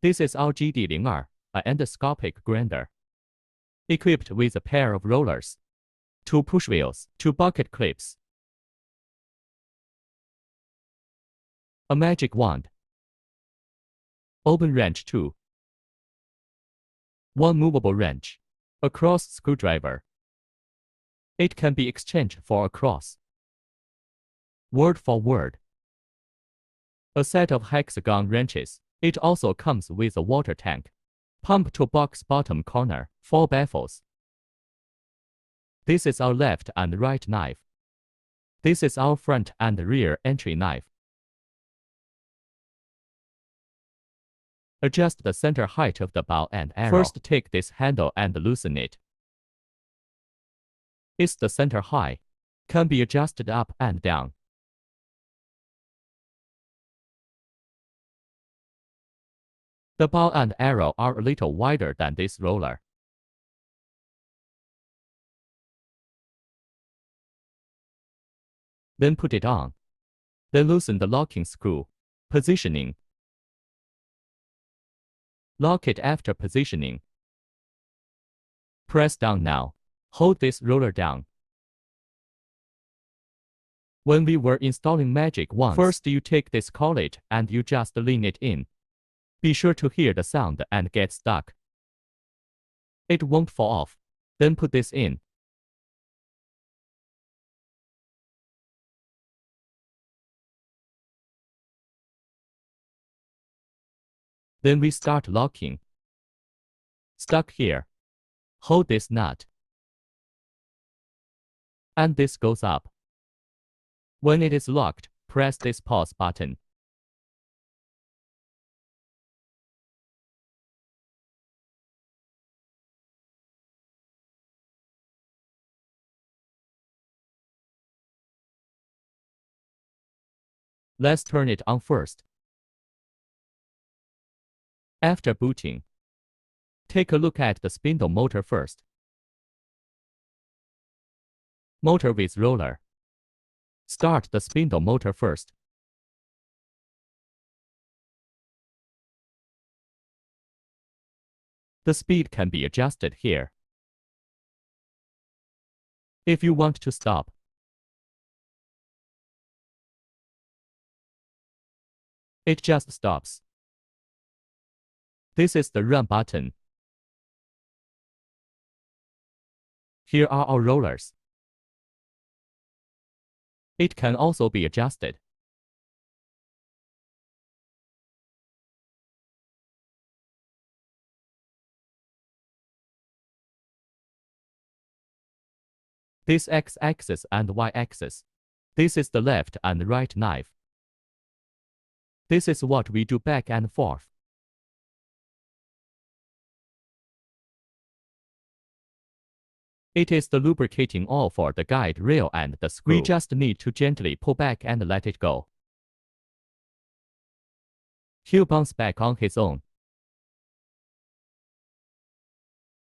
This is our GD02, an endoscopic grinder, equipped with a pair of rollers, 2 push wheels, 2 bucket clips, a magic wand, open wrench 2, 1 movable wrench, a cross screwdriver. It can be exchanged for a cross, word for word, a set of hexagon wrenches. It also comes with a water tank, pump to box bottom corner, 4 baffles. This is our left and right knife. This is our front and rear entry knife. Adjust the center height of the bow and arrow. First take this handle and loosen it. It's the center height, can be adjusted up and down. The bow and arrow are a little wider than this roller. Then put it on. Then loosen the locking screw. Positioning. Lock it after positioning. Press down now. Hold this roller down. When we were installing magic wands, first you take this collet and you just lean it in. Be sure to hear the sound and get stuck. It won't fall off. Then put this in. Then we start locking. Stuck here. Hold this nut. And this goes up. When it is locked, press this pause button. Let's turn it on first. After booting, take a look at the spindle motor first. Motor with roller. Start the spindle motor first. The speed can be adjusted here. If you want to stop, it just stops. This is the run button. Here are our rollers. It can also be adjusted. This X-axis and Y-axis. This is the left and right knife. This is what we do back and forth. It is the lubricating oil for the guide rail and the screw. We just need to gently pull back and let it go. He'll bounce back on his own.